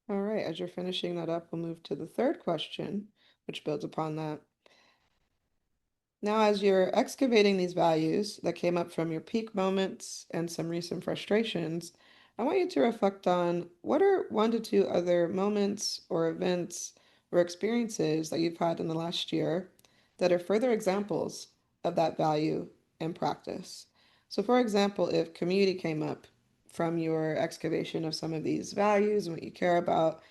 All right, as you're finishing that up, we'll move to the third question, which builds upon that. Now, as you're excavating these values that came up from your peak moments and some recent frustrations, I want you to reflect on what are 1 to 2 other moments or events or experiences that you've had in the last year that are further examples of that value and practice. So, for example, if community came up from your excavation of some of these values and what you care about,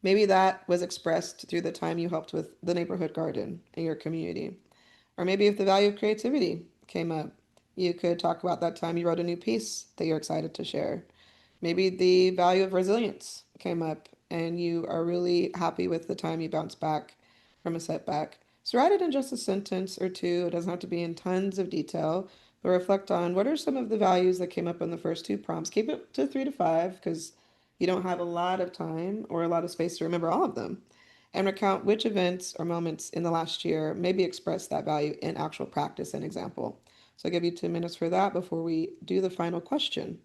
maybe that was expressed through the time you helped with the neighborhood garden in your community. Or maybe if the value of creativity came up, you could talk about that time you wrote a new piece that you're excited to share. Maybe the value of resilience came up and you are really happy with the time you bounced back from a setback. So write it in just a sentence or two. It doesn't have to be in tons of detail, but reflect on what are some of the values that came up in the first 2 prompts. Keep it to 3 to 5 because you don't have a lot of time or a lot of space to remember all of them. And recount which events or moments in the last year maybe express that value in actual practice and example. So I'll give you 2 minutes for that before we do the final question.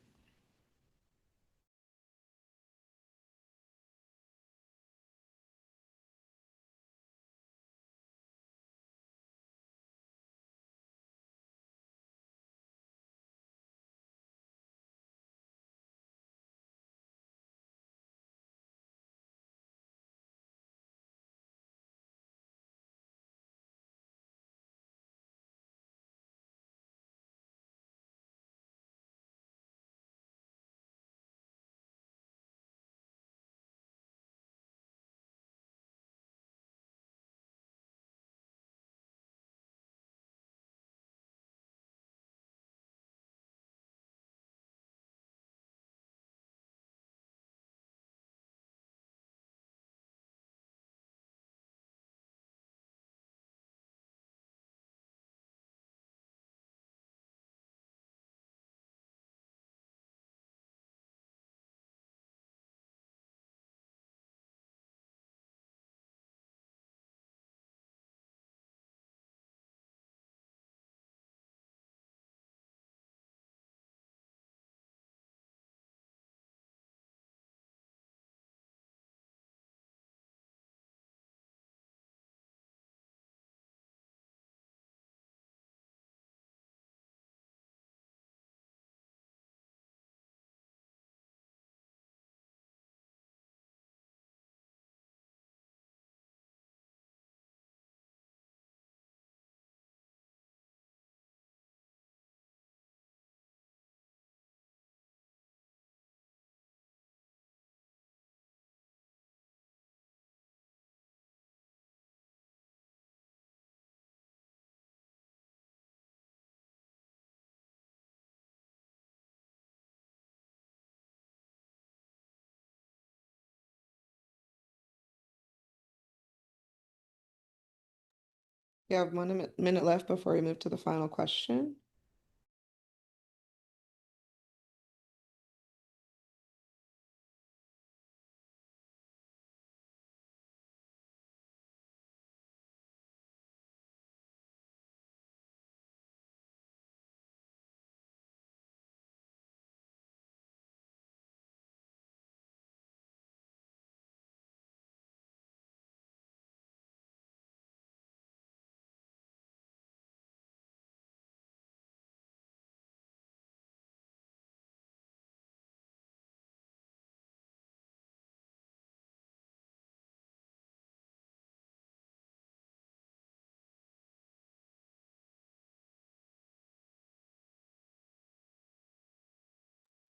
We have 1 minute left before we move to the final question.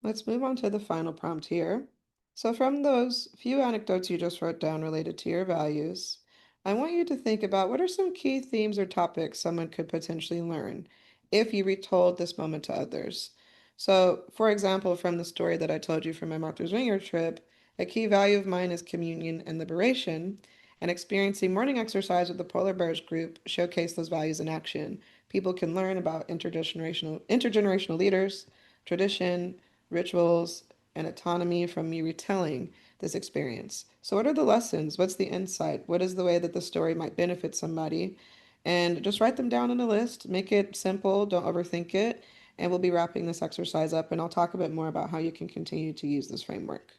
Let's move on to the final prompt here. So, from those few anecdotes you just wrote down related to your values, I want you to think about what are some key themes or topics someone could potentially learn if you retold this moment to others. So, for example, from the story that I told you from my Martha's Vineyard trip, a key value of mine is communion and liberation, and experiencing morning exercise with the Polar Bears group showcase those values in action. People can learn about intergenerational leaders, tradition, rituals, and autonomy from me retelling this experience. So, what are the lessons? What's the insight? What is the way that the story might benefit somebody? And just write them down in a list. Make it simple, don't overthink it. And we'll be wrapping this exercise up, and I'll talk a bit more about how you can continue to use this framework.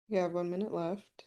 You have 1 minute left.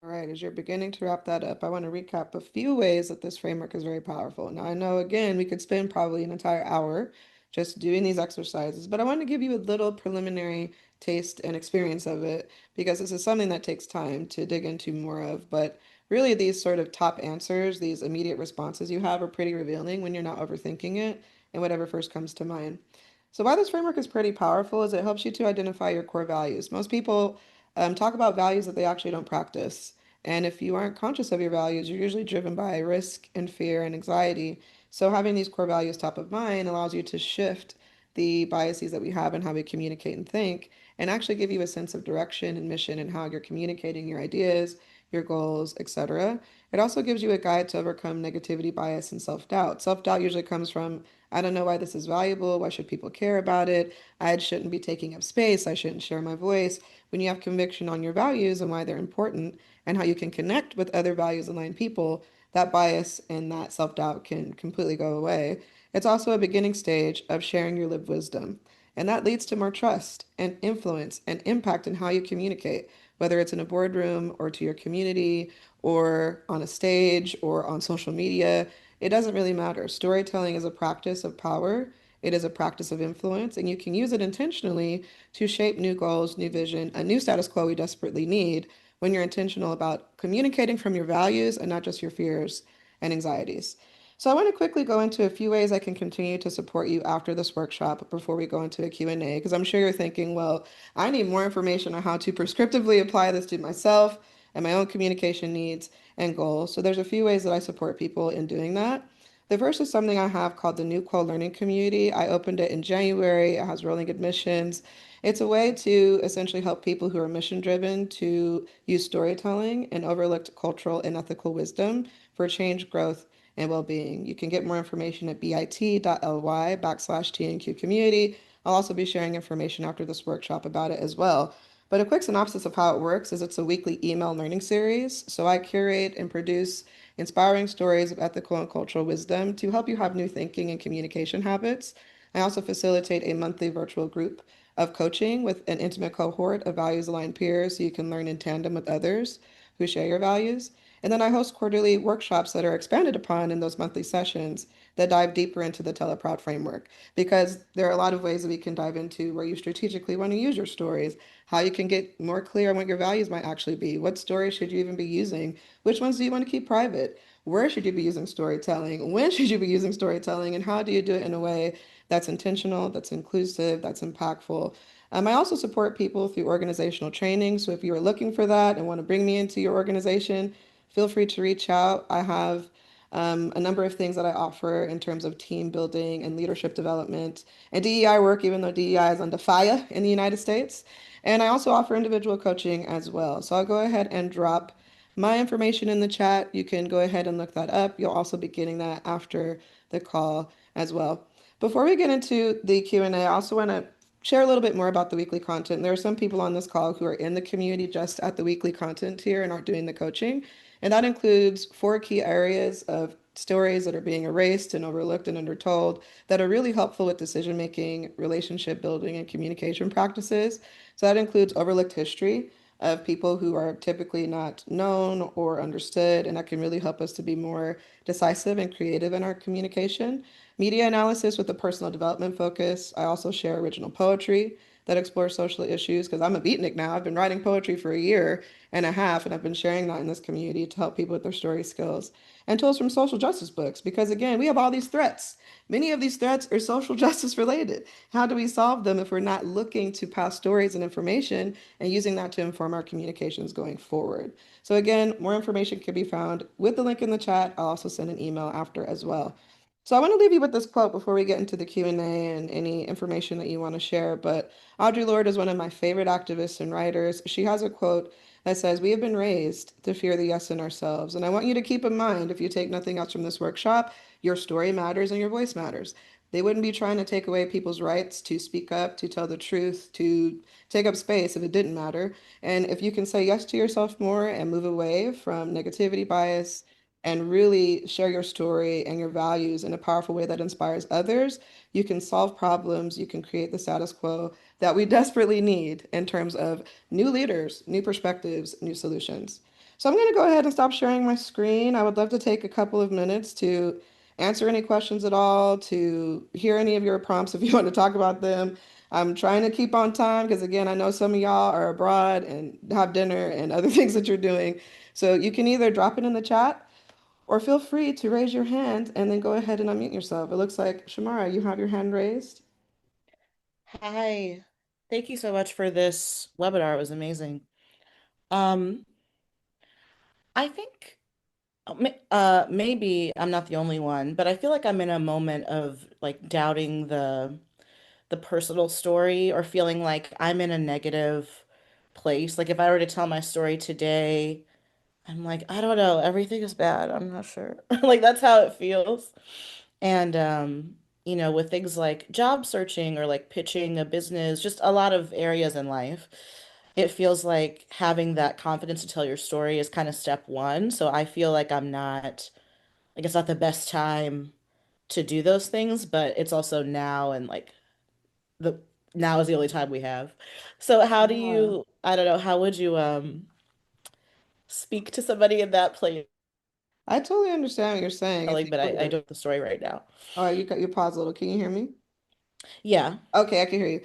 All right, as you're beginning to wrap that up, I want to recap a few ways that this framework is very powerful. Now, I know again, we could spend probably an entire hour just doing these exercises, but I want to give you a little preliminary taste and experience of it because this is something that takes time to dig into more of. But really, these sort of top answers, these immediate responses you have, are pretty revealing when you're not overthinking it and whatever first comes to mind. So, why this framework is pretty powerful is it helps you to identify your core values. Most people talk about values that they actually don't practice. And if you aren't conscious of your values, you're usually driven by risk and fear and anxiety. So having these core values top of mind allows you to shift the biases that we have in how we communicate and think, and actually give you a sense of direction and mission and how you're communicating your ideas, your goals, etc. It also gives you a guide to overcome negativity, bias, and self-doubt. Self-doubt usually comes from, I don't know why this is valuable. Why should people care about it? I shouldn't be taking up space. I shouldn't share my voice. When you have conviction on your values and why they're important, and how you can connect with other values aligned people, that bias and that self doubt can completely go away. It's also a beginning stage of sharing your lived wisdom. And that leads to more trust and influence and impact in how you communicate, whether it's in a boardroom or to your community or on a stage or on social media. It doesn't really matter. Storytelling is a practice of power. It is a practice of influence, and you can use it intentionally to shape new goals, new vision, a new status quo we desperately need when you're intentional about communicating from your values and not just your fears and anxieties. So I want to quickly go into a few ways I can continue to support you after this workshop before we go into a Q&A, because I'm sure you're thinking, well, I need more information on how to prescriptively apply this to myself and my own communication needs and goals. So there's a few ways that I support people in doing that. The first is something I have called the New Quo Learning Community. I opened it in January. It has rolling admissions. It's a way to essentially help people who are mission driven to use storytelling and overlooked cultural and ethical wisdom for change, growth, and well-being. You can get more information at bit.ly/TNQ community. I'll also be sharing information after this workshop about it as well. But a quick synopsis of how it works is it's a weekly email learning series. So I curate and produce inspiring stories of ethical and cultural wisdom to help you have new thinking and communication habits. I also facilitate a monthly virtual group of coaching with an intimate cohort of values aligned peers so you can learn in tandem with others who share your values. And then I host quarterly workshops that are expanded upon in those monthly sessions that dive deeper into the Teleproud framework because there are a lot of ways that we can dive into where you strategically want to use your stories, how you can get more clear on what your values might actually be, what stories should you even be using, which ones do you want to keep private, where should you be using storytelling, when should you be using storytelling, and how do you do it in a way that's intentional, that's inclusive, that's impactful. I also support people through organizational training. So if you are looking for that and want to bring me into your organization, feel free to reach out. I have a number of things that I offer in terms of team building and leadership development and DEI work, even though DEI is under fire in the United States. And I also offer individual coaching as well. So I'll go ahead and drop my information in the chat. You can go ahead and look that up. You'll also be getting that after the call as well. Before we get into the Q&A, I also want to share a little bit more about the weekly content. There are some people on this call who are in the community just at the weekly content tier and aren't doing the coaching. And that includes 4 key areas of stories that are being erased and overlooked and undertold that are really helpful with decision making, relationship building, and communication practices. So that includes overlooked history of people who are typically not known or understood, and that can really help us to be more decisive and creative in our communication. Media analysis with a personal development focus. I also share original poetry that explore social issues because I'm a beatnik now. I've been writing poetry for a year and a half, and I've been sharing that in this community to help people with their story skills. And tools from social justice books because, again, we have all these threats. Many of these threats are social justice related. How do we solve them if we're not looking to pass stories and information and using that to inform our communications going forward? So again, more information can be found with the link in the chat. I'll also send an email after as well. So I want to leave you with this quote before we get into the Q&A and any information that you want to share. But Audre Lorde is one of my favorite activists and writers. She has a quote that says, "We have been raised to fear the yes in ourselves." And I want you to keep in mind, if you take nothing else from this workshop, your story matters and your voice matters. They wouldn't be trying to take away people's rights to speak up, to tell the truth, to take up space if it didn't matter. And if you can say yes to yourself more and move away from negativity bias and really share your story and your values in a powerful way that inspires others, you can solve problems, you can create the status quo that we desperately need in terms of new leaders, new perspectives, new solutions. So I'm going to go ahead and stop sharing my screen. I would love to take a couple of minutes to answer any questions at all, to hear any of your prompts if you want to talk about them. I'm trying to keep on time because, again, I know some of y'all are abroad and have dinner and other things that you're doing. So you can either drop it in the chat or feel free to raise your hand and then go ahead and unmute yourself. It looks like, Shamara, you have your hand raised. Hi. Thank you so much for this webinar. It was amazing. Um, I think maybe I'm not the only one, but I feel like I'm in a moment of like doubting the personal story or feeling like I'm in a negative place. Like if I were to tell my story today, I'm like, I don't know, everything is bad. I'm not sure. Like that's how it feels. And with things like job searching or like pitching a business, just a lot of areas in life, it feels like having that confidence to tell your story is kind of step one. So I feel like I'm not, like it's not the best time to do those things, but it's also now and like the now is the only time we have. So how do Yeah. you, I don't know, how would you speak to somebody in that place? I totally understand what you're saying. If Like, you but I were, don't have the story right now. oh, you got your pause a little. Can you hear me? Yeah. Okay, I can hear you.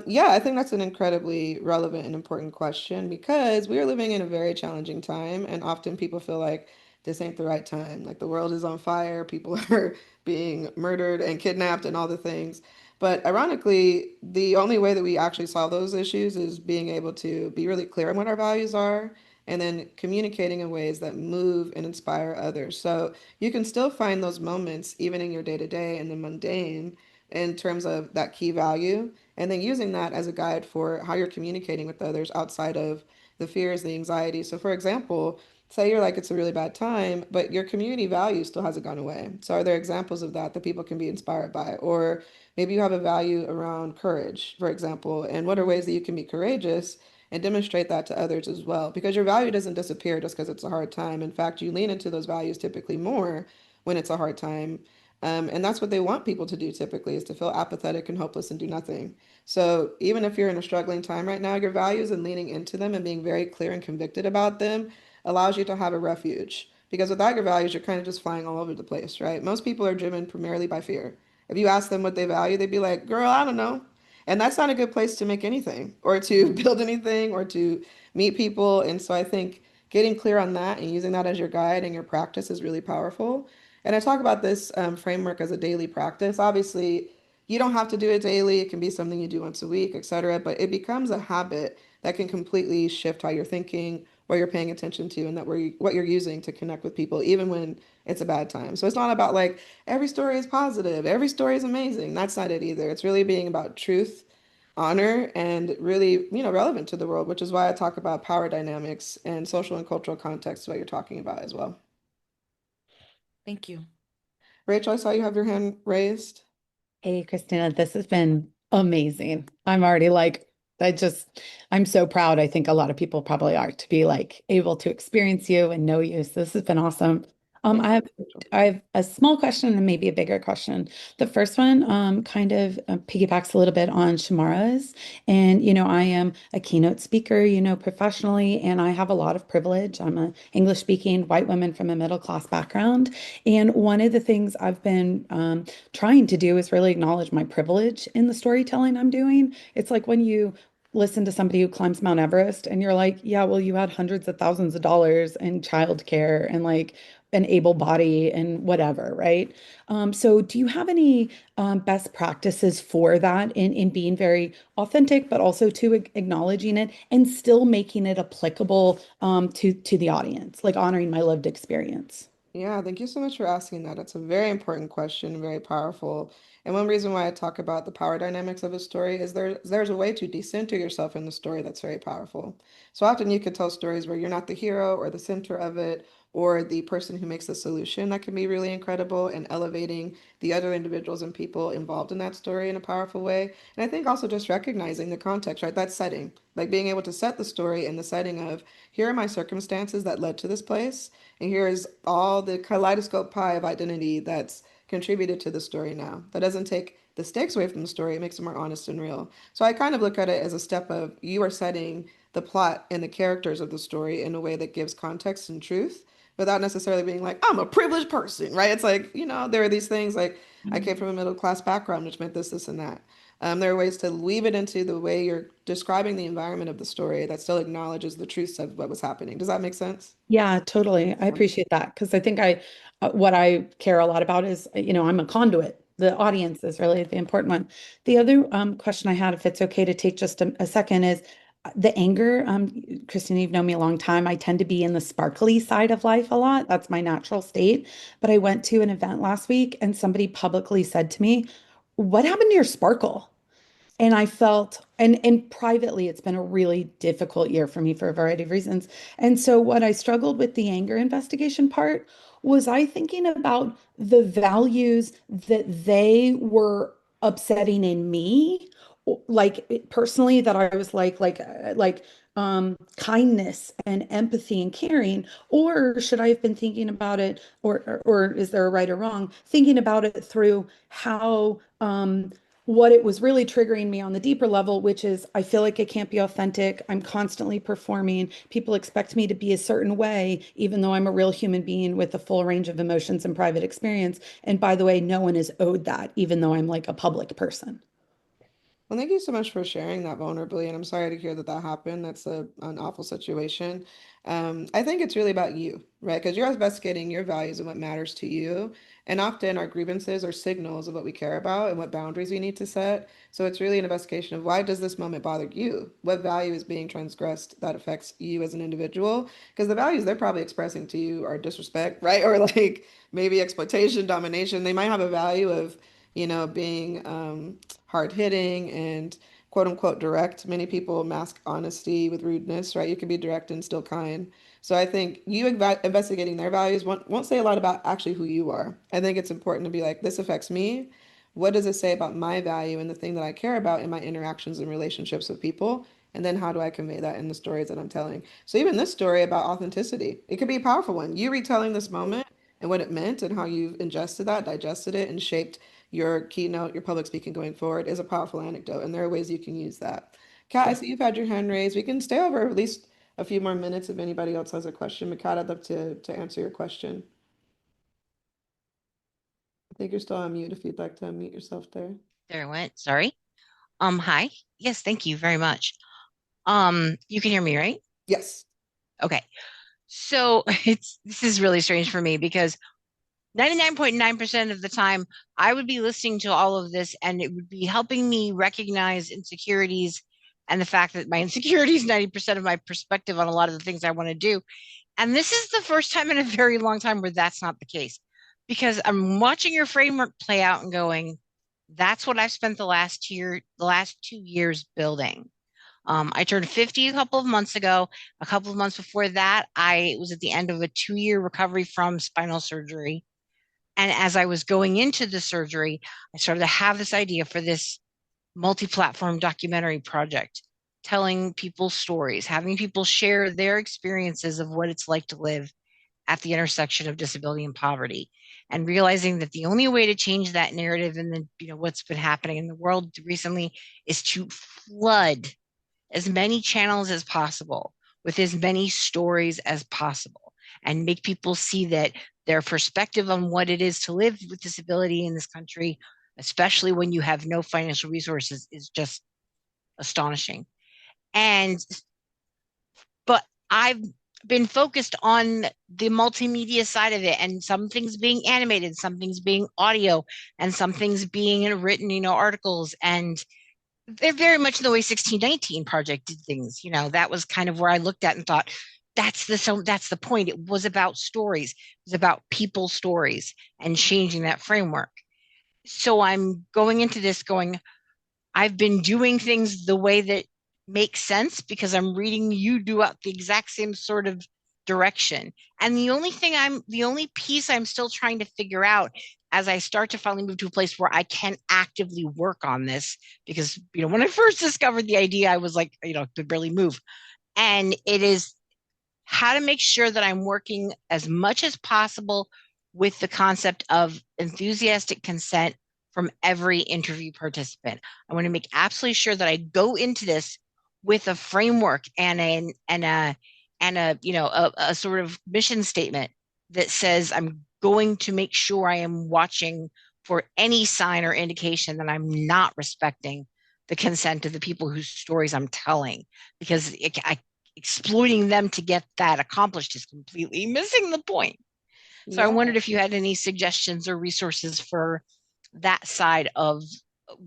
Yeah, I think that's an incredibly relevant and important question because we are living in a very challenging time, and often people feel like this ain't the right time. Like the world is on fire, people are being murdered and kidnapped and all the things. But ironically, the only way that we actually solve those issues is being able to be really clear on what our values are and then communicating in ways that move and inspire others. So you can still find those moments even in your day-to-day and the mundane in terms of that key value, and then using that as a guide for how you're communicating with others outside of the fears, the anxiety. So, for example, say you're like, it's a really bad time, but your community value still hasn't gone away. So, are there examples of that that people can be inspired by? Or maybe you have a value around courage, for example, and what are ways that you can be courageous and demonstrate that to others as well? Because your value doesn't disappear just because it's a hard time. In fact, you lean into those values typically more when it's a hard time, and that's what they want people to do typically is to feel apathetic and hopeless and do nothing. So even if you're in a struggling time right now, your values and leaning into them and being very clear and convicted about them allows you to have a refuge. Because without your values, you're kind of just flying all over the place, right? Most people are driven primarily by fear. If you ask them what they value, they'd be like, girl, I don't know. And that's not a good place to make anything or to build anything or to meet people. And so I think getting clear on that and using that as your guide and your practice is really powerful. And I talk about this framework as a daily practice. Obviously, you don't have to do it daily. It can be something you do once a week, etc. But it becomes a habit that can completely shift how you're thinking, what you're paying attention to, and what you're using to connect with people, even when it's a bad time. So it's not about like every story is positive, every story is amazing. That's not it either. It's really being about truth, honor, and really, relevant to the world, which is why I talk about power dynamics and social and cultural context, what you're talking about as well. Thank you. Rachel, I saw you have your hand raised. Hey, Christina, this has been amazing. I'm already like, I'm so proud. I think a lot of people probably are to be like able to experience you and know you. So this has been awesome. Thank I you, have Rachel. I have a small question and maybe a bigger question. The first one kind of piggybacks a little bit on Shamara's. And, I am a keynote speaker, professionally, and I have a lot of privilege. I'm a English speaking white woman from a middle class background. And one of the things I've been trying to do is really acknowledge my privilege in the storytelling I'm doing. It's like when you listen to somebody who climbs Mount Everest and you're like, yeah, well, you had hundreds of thousands of dollars in childcare and like an able body and whatever, right? So do you have any best practices for that in being very authentic, but also to acknowledging it and still making it applicable to the audience, like honoring my lived experience? Yeah, thank you so much for asking that. It's a very important question, very powerful. And one reason why I talk about the power dynamics of a story is there's a way to decenter yourself in the story that's very powerful. So often you could tell stories where you're not the hero or the center of it or the person who makes the solution. That can be really incredible and elevating the other individuals and people involved in that story in a powerful way. And I think also just recognizing the context, right? That setting, like being able to set the story in the setting of here are my circumstances that led to this place. And here's all the kaleidoscope pie of identity that's contributed to the story now. That doesn't take the stakes away from the story, it makes it more honest and real. So I kind of look at it as a step of you are setting the plot and the characters of the story in a way that gives context and truth without necessarily being like, I'm a privileged person, right? It's like, there are these things like I came from a middle class background, which meant this, and that. There are ways to weave it into the way you're describing the environment of the story that still acknowledges the truths of what was happening. Does that make sense? Yeah, totally. I appreciate that because I think what I care a lot about is, I'm a conduit. The audience is really the important one. The other question I had, if it's okay to take just a second, is the anger. Christina, you've known me a long time. I tend to be in the sparkly side of life a lot. That's my natural state. But I went to an event last week and somebody publicly said to me, "What happened to your sparkle?" And I felt, and privately, it's been a really difficult year for me for a variety of reasons. And so what I struggled with the anger investigation part was I thinking about the values that they were upsetting in me, like personally, that I was kindness and empathy and caring, or should I have been thinking about it, or is there a right or wrong? Thinking about it through how what it was really triggering me on the deeper level, which is I feel like I can't be authentic. I'm constantly performing. People expect me to be a certain way, even though I'm a real human being with a full range of emotions and private experience. And by the way, no one is owed that, even though I'm like a public person. Well, thank you so much for sharing that vulnerably, and I'm sorry to hear that that happened. That's an awful situation. I think it's really about you, right? Because you're investigating your values and what matters to you. And often our grievances are signals of what we care about and what boundaries we need to set. So it's really an investigation of why does this moment bother you? What value is being transgressed that affects you as an individual? Because the values they're probably expressing to you are disrespect, right? Or like maybe exploitation, domination. They might have a value of, being hard hitting and quote unquote direct. Many people mask honesty with rudeness, right? You can be direct and still kind. So I think you investigating their values won't say a lot about actually who you are. I think it's important to be like, this affects me. What does it say about my value and the thing that I care about in my interactions and relationships with people? And then how do I convey that in the stories that I'm telling? So even this story about authenticity, it could be a powerful one. You retelling this moment and what it meant and how you've ingested that, digested it, and shaped your keynote, your public speaking going forward is a powerful anecdote. And there are ways you can use that. Kat, I see you've had your hand raised. We can stay over at least a few more minutes if anybody else has a question. But Kat, I'd love to answer your question. I think you're still on mute if you'd like to unmute yourself there. There it went. Sorry. Hi. Yes, thank you very much. You can hear me, right? Yes. Okay. So this is really strange for me because 99.9% of the time I would be listening to all of this and it would be helping me recognize insecurities and the fact that my insecurity is 90% of my perspective on a lot of the things I want to do. And this is the first time in a very long time where that's not the case because I'm watching your framework play out and going, that's what I've spent the last 2 years building. I turned 50 a couple of months ago. A couple of months before that, I was at the end of a 2 year recovery from spinal surgery. And as I was going into the surgery, I started to have this idea for this multi-platform documentary project, telling people stories, having people share their experiences of what it's like to live at the intersection of disability and poverty, and realizing that the only way to change that narrative and then what's been happening in the world recently is to flood as many channels as possible with as many stories as possible and make people see that their perspective on what it is to live with disability in this country, especially when you have no financial resources, is just astonishing. And but I've been focused on the multimedia side of it, and some things being animated, some things being audio, and some things being in written, articles. And they're very much the way 1619 Project did things. That was kind of where I looked at and thought, that's the point. It was about stories. It was about people's stories and changing that framework. So I'm going into this going, I've been doing things the way that makes sense because I'm reading you do out the exact same sort of direction. And the only piece I'm still trying to figure out as I start to finally move to a place where I can actively work on this, because, when I first discovered the idea, I was like, could barely move. And it is how to make sure that I'm working as much as possible with the concept of enthusiastic consent from every interview participant. I want to make absolutely sure that I go into this with a framework and a sort of mission statement that says I'm going to make sure I am watching for any sign or indication that I'm not respecting the consent of the people whose stories I'm telling, because exploiting them to get that accomplished is completely missing the point. So I Yeah. wondered if you had any suggestions or resources for that side of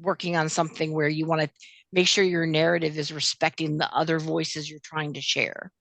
working on something where you want to make sure your narrative is respecting the other voices you're trying to share.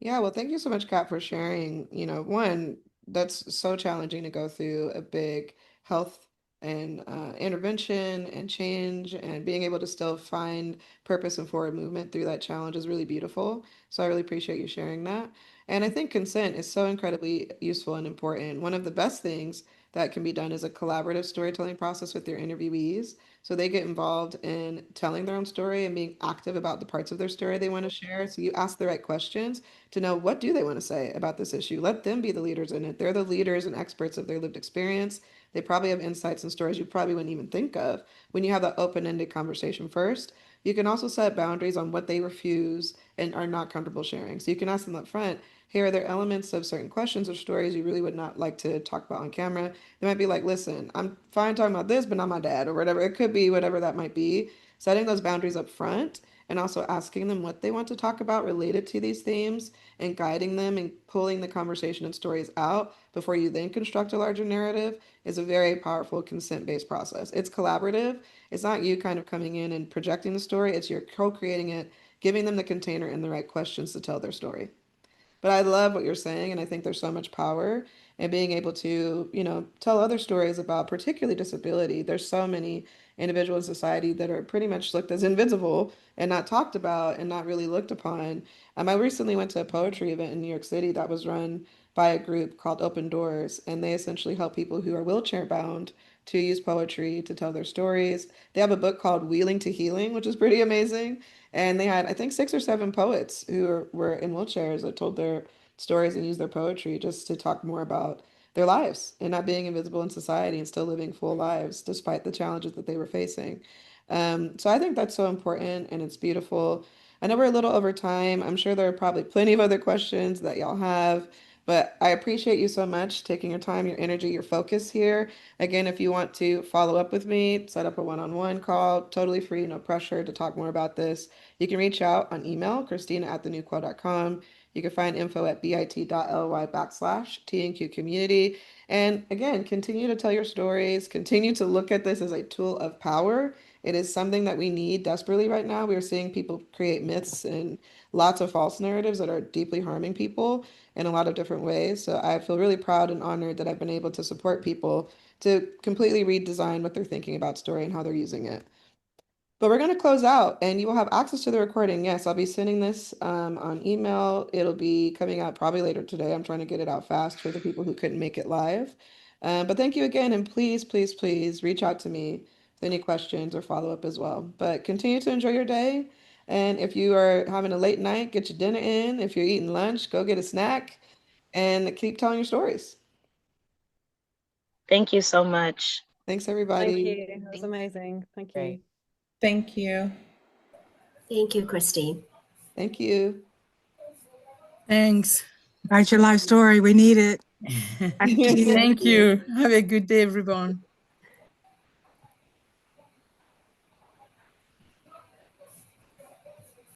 Yeah, well, thank you so much, Kat, for sharing. One, that's so challenging to go through a big health and intervention and change, and being able to still find purpose and forward movement through that challenge is really beautiful. So I really appreciate you sharing that. And I think consent is so incredibly useful and important. One of the best things that can be done is a collaborative storytelling process with your interviewees. So they get involved in telling their own story and being active about the parts of their story they want to share. So you ask the right questions to know what do they want to say about this issue. Let them be the leaders in it. They're the leaders and experts of their lived experience. They probably have insights and stories you probably wouldn't even think of when you have that open-ended conversation first. You can also set boundaries on what they refuse and are not comfortable sharing. So you can ask them up front, here are there elements of certain questions or stories you really would not like to talk about on camera. They might be like, listen, I'm fine talking about this, but not my dad, or whatever. It could be whatever that might be. Setting those boundaries up front and also asking them what they want to talk about related to these themes and guiding them and pulling the conversation and stories out before you then construct a larger narrative is a very powerful consent-based process. It's collaborative. It's not you kind of coming in and projecting the story. It's you're co-creating it, giving them the container and the right questions to tell their story. But I love what you're saying, and I think there's so much power in being able to, tell other stories about particularly disability. There's so many individuals in society that are pretty much looked as invisible and not talked about and not really looked upon. I recently went to a poetry event in New York City that was run by a group called Open Doors, and they essentially help people who are wheelchair bound to use poetry to tell their stories. They have a book called Wheeling to Healing, which is pretty amazing. And they had, I think, 6 or 7 poets who were in wheelchairs that told their stories and used their poetry just to talk more about their lives and not being invisible in society and still living full lives despite the challenges that they were facing. So I think that's so important and it's beautiful. I know we're a little over time. I'm sure there are probably plenty of other questions that y'all have, but I appreciate you so much taking your time, your energy, your focus here. Again, if you want to follow up with me, set up a one-on-one call, totally free, no pressure to talk more about this. You can reach out on email, Christina@thenewquo.com. You can find info at bit.ly/TNQ community. And again, continue to tell your stories, continue to look at this as a tool of power. It is something that we need desperately right now. We are seeing people create myths and lots of false narratives that are deeply harming people in a lot of different ways. So I feel really proud and honored that I've been able to support people to completely redesign what they're thinking about story and how they're using it. But we're going to close out and you will have access to the recording. Yes, I'll be sending this on email. It'll be coming out probably later today. I'm trying to get it out fast for the people who couldn't make it live. But thank you again. And please, please, please reach out to me with any questions or follow up as well. But continue to enjoy your day. And if you are having a late night, get your dinner in. If you're eating lunch, go get a snack. and keep telling your stories. Thank you so much. Thanks, Thank everybody. you. That was amazing. Thank you. Great. Thank you. Thank you, Christine. Thank you. Thanks. Write your life story. We need it. Thank you. Have a good day, everyone.